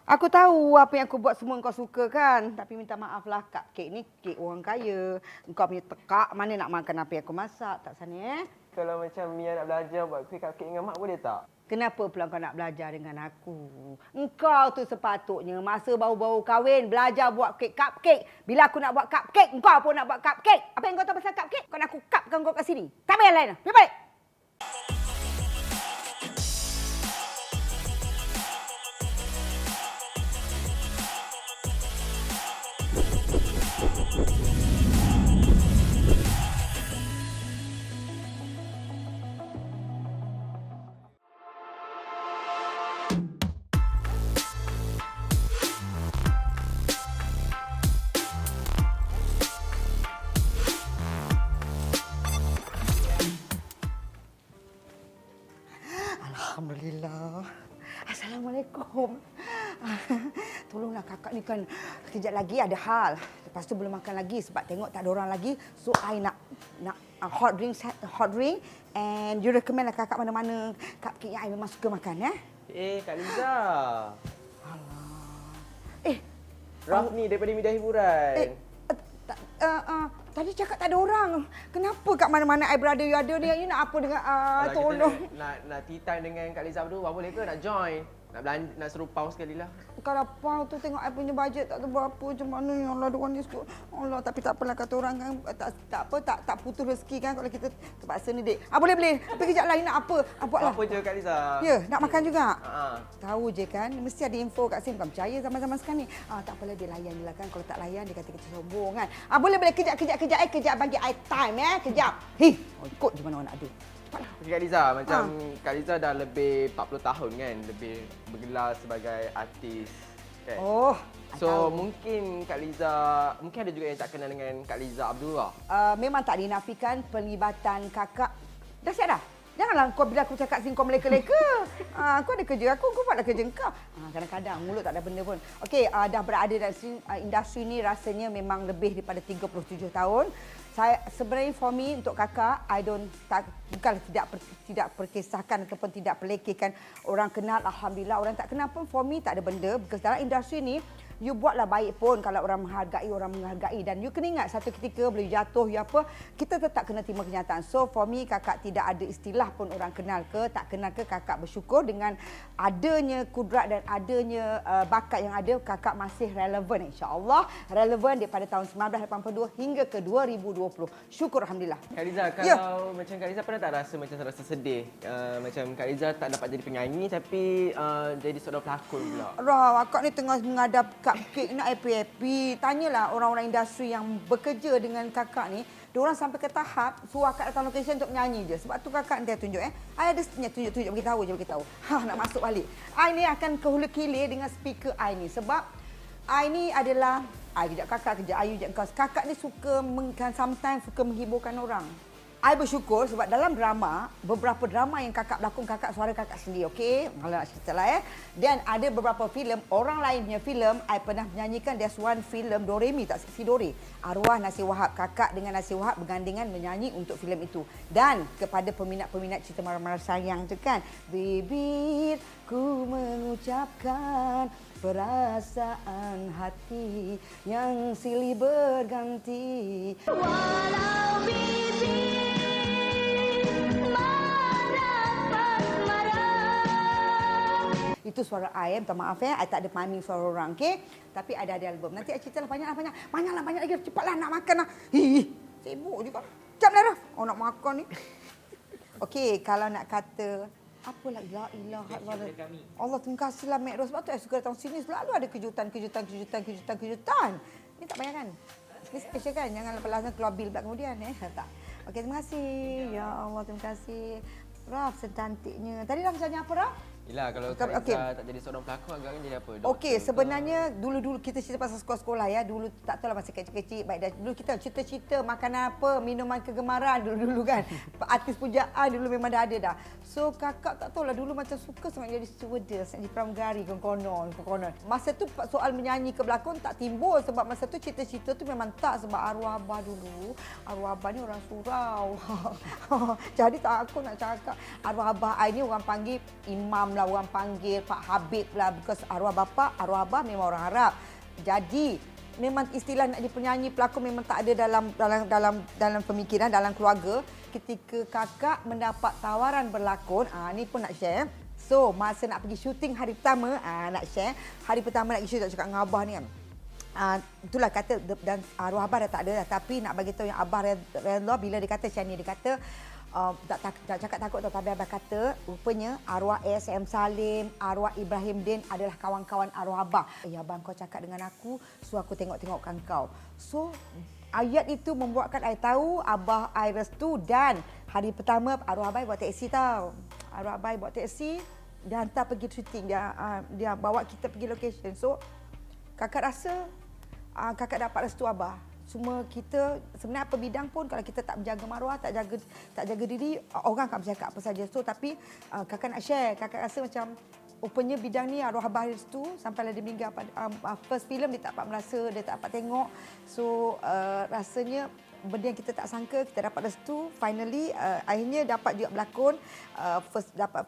Aku tahu apa yang aku buat semua kau suka kan. Tapi minta maaf lah, cupcake ni kek orang kaya. Kau punya tekak mana nak makan apa yang aku masak. Tak sana Kalau macam Mia nak belajar buat kuih cupcake dengan mak boleh tak? Kenapa pula kau nak belajar dengan aku? Engkau tu sepatutnya masa baru-baru kahwin belajar buat kek cupcake. Bila aku nak buat cupcake, engkau pun nak buat cupcake. Apa yang kau tahu pasal cupcake? Kau nak aku cupkan kau kat sini. Tak payah lain. Pergi balik. Alhamdulillah. Assalamualaikum. Tolonglah kakak ni kan kejap lagi ada hal. Lepas tu belum makan lagi sebab tengok tak ada orang lagi. So I nak hot drink and you recommend lah kakak mana-mana cupcake yang I memang suka makan Kak Liza. Eh, Raf ni daripada Media Hiburan. tadi cakap tak ada orang. Kenapa kat mana-mana I berada you ada ni? You nak apa dengan tolong. Kita nak tea time dengan Kak Liza berdua, boleh ke nak join? Nak suruh pause sekali lah. Kalau pau tu tengok I punya bajet tak tahu berapa macam mana ya Allah diorang ni suka. Allah tapi tak apalah kata orang kan tak putus rezeki kan kalau kita terpaksa ni dek. Boleh. Tapi kejap lain nak apa? Buatlah. Apa je Kak Liza? Ya, nak makan juga. Tahu je kan, mesti ada info kat sini. Bukan percaya zaman-zaman sekarang ni. Tak apalah dia layan je lah kan. Kalau tak layan dia kata kita sombong kan. Boleh kejap bagi I time kejap. Ikut je mana orang nak ada. Kak Liza, macam Kak Liza dah lebih 40 tahun kan, lebih bergelar sebagai artis kan. So mungkin Kak Liza, mungkin ada juga yang tak kenal dengan Kak Liza Abdullah. Memang tak dinafikan pelibatan kakak. Dah siap dah? Janganlah kau bila aku cakap sini kau meleka-leka. Kau ada kerja aku buatlah kerja kau. Kadang-kadang mulut tak ada benda pun. Okey, dah berada dalam industri ni rasanya memang lebih daripada 37 tahun. Saya sebenarnya for me untuk kakak, bukan tidak perkisahkan ataupun tidak pelekehkan orang kenal, alhamdulillah, orang tak kenal pun for me tak ada benda. Because dalam industri ni you buatlah baik pun kalau orang menghargai dan you kena ingat satu ketika boleh jatuh ya apa, kita tetap kena terima kenyataan. So for me kakak tidak ada istilah pun orang kenal ke tak kenal ke, kakak bersyukur dengan adanya kudrat dan adanya bakat yang ada, kakak masih relevan, insya-Allah relevan daripada tahun 1982 hingga ke 2020. Syukur alhamdulillah. Kak Liza, kalau macam Kak Liza pernah tak rasa sedih macam Kak Liza tak dapat jadi penyanyi tapi jadi seorang pelakon pula? Akak ni tengah menghadap cupcake nak happy-happy. Tanyalah orang-orang industri yang bekerja dengan kakak ni, diorang sampai ke tahap suruh akak datang location untuk menyanyi je. Sebab tu kakak nanti tunjuk I ada tunjuk beritahu. Nak masuk balik. I ni akan ke hulu hilir dengan speaker I ni sebab I ni adalah kejap kakak, kejap Ayu, kejap kau. Kakak ni suka sometimes suka menghiburkan orang. I bersyukur sebab dalam drama, beberapa drama yang kakak berlakon, kakak suara kakak sendiri, okey? Kalau nak cerita lah Dan ada beberapa filem, orang lain punya filem, I pernah menyanyikan, there's one filem Doremi, tak si Dore. Arwah Nasir Wahab, kakak dengan Nasir Wahab bergandengan menyanyi untuk filem itu. Dan kepada peminat-peminat cerita marah-marah sayang tu kan, bibir ku mengucapkan perasaan hati yang silih berganti. Walau bibir itu suara I, minta maaf I tak ada miming suara orang, okey? Tapi ada album. Nanti I ceritalah banyak lagi. Cepatlah nak makan lah. Sibuk je kan. Jap lah Raf. Nak makan ni. Okey, kalau nak kata apalah la ilaha illallah. Allah terima kasihlah Mek Ros. Sebab tu I suka datang sini selalu ada kejutan. Ni tak bayar kan? Ni special kan? Jangan lepas keluar bil pula kemudian tak. Okey, terima kasih. Ya Allah, terima kasih. Raf secantiknya. Tadi Raf tanya apa Raf? Yelah, kalau Kak Liza tak jadi seorang pelakon, agaknya jadi apa? Okey, sebenarnya dulu kita cerita pasal sekolah-sekolah ya. Dulu tak tahulah masa kecil-kecil. Baik dah dulu kita cerita-cerita makanan apa, minuman kegemaran dulu kan. Artis pujaan dulu memang dah ada dah. So kakak tak tahulah dulu macam suka sangat jadi stewardess, jadi pramugari konon. Masa tu soal menyanyi ke berlakon tak timbul sebab masa tu cerita-cerita tu memang tak sebab arwah abah dulu. Arwah abah ni orang surau. Jadi tak aku nak cakap arwah abah I ni orang panggil imam lah orang panggil Pak Habib lah, because arwah bapa, arwah abah memang orang Arab. Jadi memang istilah nak jadi penyanyi pelakon memang tak ada dalam pemikiran, dalam keluarga. Ketika kakak mendapat tawaran berlakon, ni pun nak share. So masa nak pergi syuting hari pertama, nak share. Hari pertama nak pergi syuting, tak cakap dengan abah ni kan. Itulah kata, dan arwah abah dah tak ada dah, tapi nak bagi tahu yang abah redha bila dia kata macam ni, dia kata tak cakap takut tau, tapi abah kata rupanya arwah ASM Salim, arwah Ibrahim Din adalah kawan-kawan arwah abah. Abang kau cakap dengan aku, so aku tengok-tengokkan kau. So ayat itu membuatkan I tahu abah I restu, dan hari pertama arwah abah buat teksi tau. Arwah abah buat teksi, dia hantar pergi syuting, dia bawa kita pergi location. So kakak rasa kakak dapat restu abah. Semua kita sebenarnya apa bidang pun kalau kita tak menjaga maruah, tak jaga diri, orang akan bercakap apa saja. So tapi kakak nak share, kakak rasa macam rupanya bidang ni arwah abah restu sampailah dia meninggal pada first film dia tak dapat merasa, dia tak dapat tengok. So rasanya benda yang kita tak sangka kita dapat restu, finally akhirnya dapat juga berlakon, dapat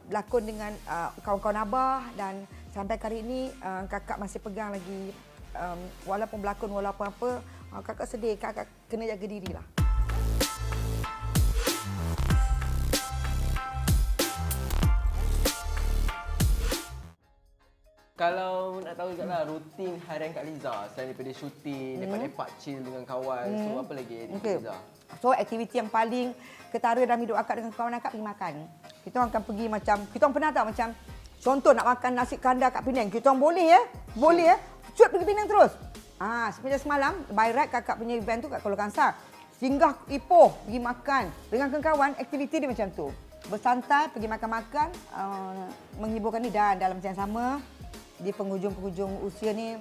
berlakon dengan kawan-kawan abah, dan sampai hari ini kakak masih pegang lagi, walaupun berlakon walaupun apa, kakak sedih, kakak kena jaga dirilah. Kalau nak tahu juga lah rutin harian Kak Liza selain daripada syuting, lepak chill dengan kawan, so apa lagi Kak Liza? So aktiviti yang paling ketara dalam hidup akak dengan kawan akak pergi makan. Kita orang akan pergi macam, kita orang pernah tak macam contoh nak makan nasi kandar kat Penang, kita orang boleh cut pergi Penang terus. Sepanjang semalam by right kakak punya event tu kat Kuala Kangsar. Singgah Ipoh pergi makan dengan kawan, aktiviti dia macam tu. Bersantai, pergi makan-makan, menghiburkan ni, dan dalam masa yang sama di penghujung-penghujung usia ni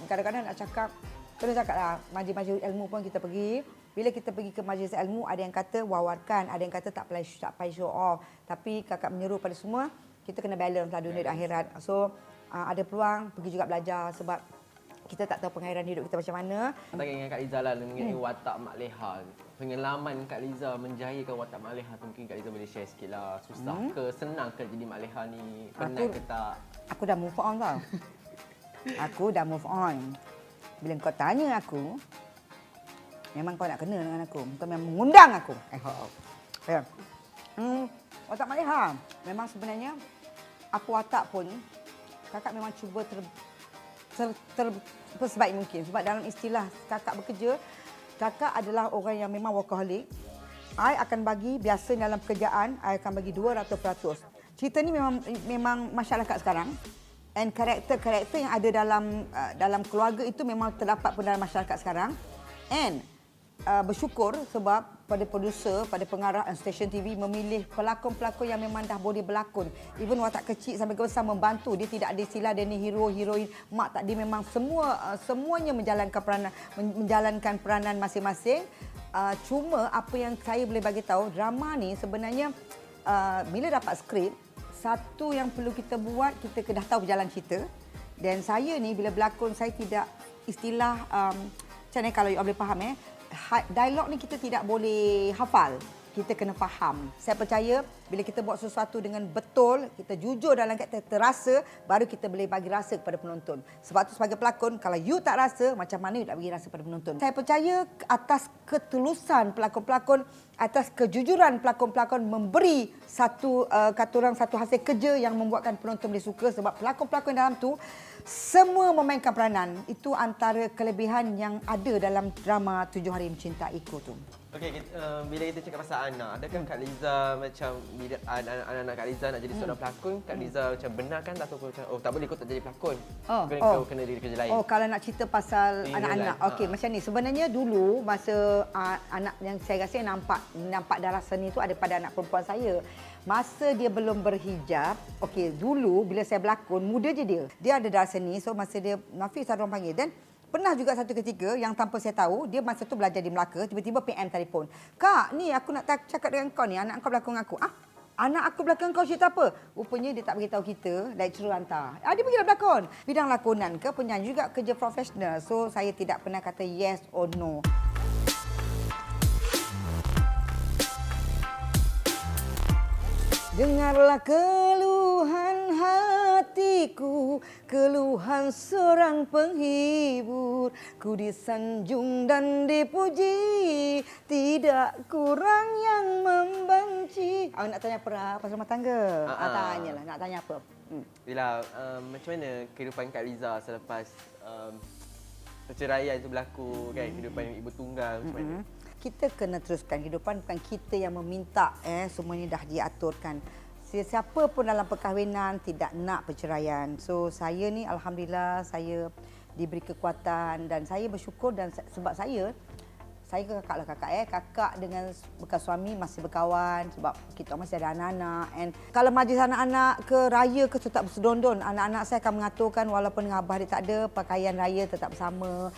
kadang-kadang nak cakap, kena cakap lah, majlis-majlis ilmu pun kita pergi. Bila kita pergi ke majlis ilmu, ada yang kata wawarkan, ada yang kata tak payah show off. Tapi kakak menyeru pada semua, kita kena balance lah dunia dan akhirat. So ada peluang pergi juga belajar, sebab kita tak tahu pengairan hidup kita macam mana. Tak ingat Kak Liza lah mengenai watak Mak Leha. Pengalaman Kak Liza menjayakan watak Mak Leha tu, mungkin Kak Liza boleh share sikit lah. Susah ke, senang ke jadi Mak Leha ni? Penat ke tak? Aku dah move on tau. Aku dah move on. Bila kau tanya aku, memang kau nak kena dengan aku. Kau memang mengundang aku. Watak Mak Leha, memang sebenarnya apa watak pun, kakak memang cuba sebaik mungkin. Sebab dalam istilah kakak bekerja, kakak adalah orang yang memang workaholic. I akan bagi, biasa dalam pekerjaan, I akan bagi 200%. Cerita ni memang masyarakat sekarang, and karakter-karakter yang ada dalam keluarga itu memang terdapat pun dalam masyarakat sekarang. And bersyukur sebab pada produser, pada pengarah dan stesen TV memilih pelakon-pelakon yang memang dah boleh berlakon. Even watak kecil sampai ke besar membantu. Dia tidak ada istilah dia ni hero, heroin, mak tak. Dia memang semuanya menjalankan peranan masing-masing. Cuma apa yang saya boleh bagi tahu, drama ni sebenarnya bila dapat skrip, satu yang perlu kita buat, kita dah tahu berjalan cerita. Dan saya ni bila berlakon, saya tidak istilah macam ni kalau you boleh faham dialog ni kita tidak boleh hafal. Kita kena faham. Saya percaya bila kita buat sesuatu dengan betul, kita jujur dalam kata terasa, baru kita boleh bagi rasa kepada penonton. Sebab tu sebagai pelakon, kalau you tak rasa, macam mana you tak bagi rasa pada penonton? Saya percaya atas ketulusan pelakon-pelakon, atas kejujuran pelakon-pelakon memberi satu satu hasil kerja yang membuatkan penonton boleh suka. Sebab pelakon-pelakon dalam tu semua memainkan peranan. Itu antara kelebihan yang ada dalam drama 7 Hari Mencintaiku tu. Okey, bila kita cakap pasal anak, adakah Kak Liza macam bila anak-anak Kak Liza nak jadi seorang pelakon, Kak Liza macam benarkan tak, ataupun macam tak boleh kau tak jadi pelakon? Kau kena jadi kerja lain. Kalau nak cerita pasal anak-anak. Okey, macam ni. Sebenarnya dulu masa anak yang saya rasa nampak darah seni tu ada pada anak perempuan saya. Masa dia belum berhijab, okey, dulu bila saya berlakon, muda je dia. Dia ada darah seni, so masa dia Nafis ada orang panggil. Dan pernah juga satu ketika yang tanpa saya tahu, dia masa tu belajar di Melaka, tiba-tiba PM telefon. Kak, ni aku nak cakap dengan kau ni, anak kau berlakon dengan aku. Anak aku berlakon kau cerita apa? Rupanya dia tak beritahu kita, lecturer hantar. Dia pergilah berlakon. Bidang lakonan ke, penyanyi juga, kerja profesional. So saya tidak pernah kata yes or no. Dengarlah keluhan hatiku, keluhan seorang penghibur. Ku disanjung dan dipuji, tidak kurang yang membenci. Nak tanya apa pasal rumah tangga? Tanyalah, nak tanya apa? Bila, macam mana kehidupan Kak Liza selepas perceraian itu berlaku kan? Kehidupan ibu tunggal macam mana? Kita kena teruskan kehidupan, bukan kita yang meminta. Semua ini dah diaturkan. Siapa pun dalam perkahwinan tidak nak perceraian. So saya ni alhamdulillah saya diberi kekuatan dan saya bersyukur dan sebab saya kakak dengan bekas suami masih berkawan sebab kita masih ada anak-anak. And kalau majlis anak-anak ke raya ke tetap berserdondon, anak-anak saya akan mengaturkan walaupun dengan abah dia tak ada, pakaian raya tetap bersama.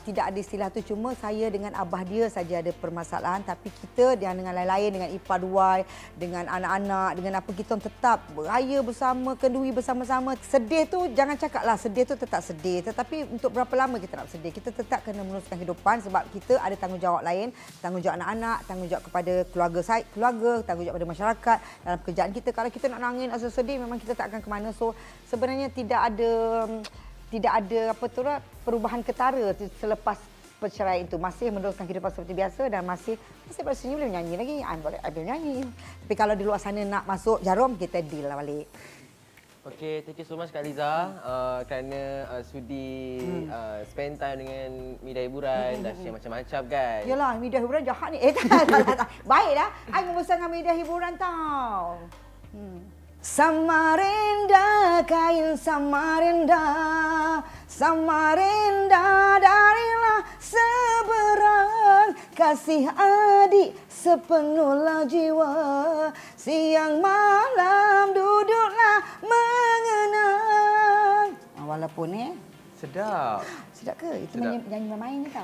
Tidak ada istilah tu, cuma saya dengan abah dia saja ada permasalahan, tapi kita dengan lain-lain, dengan ipar duai, dengan anak-anak, dengan apa, kita tetap beraya bersama, kenduri bersama-sama. Sedih tu jangan cakaplah sedih tu tetap sedih, tetapi untuk berapa lama kita nak sedih? Kita tetap kena meneruskan kehidupan sebab kita ada tanggungjawab lain, tanggungjawab anak-anak, tanggungjawab kepada keluarga, tanggungjawab kepada masyarakat dalam pekerjaan kita. Kalau kita nak nangis atau sedih, memang kita tak akan ke mana. So sebenarnya tidak ada perubahan ketara selepas perceraian itu. Masih meneruskan kehidupan seperti biasa dan masih pada sini boleh nyanyi lagi. I boleh nyanyi. Tapi kalau di luar sana nak masuk jarum, kita deal lah balik. Okay, thank you so much Kak Liza kerana sudi spend time dengan media hiburan dan share macam-macam kan. Yalah, media hiburan jahat ni. Tak. Baiklah, I membesar dengan media hiburan tau. Samarinda, kain Samarinda, Samarinda darilah seberang, kasih adik sepenuhlah jiwa, siang malam duduklah mengenang. Walaupun Sedap. sedap ke? Itu Sedap. nyanyi main-main ni tau.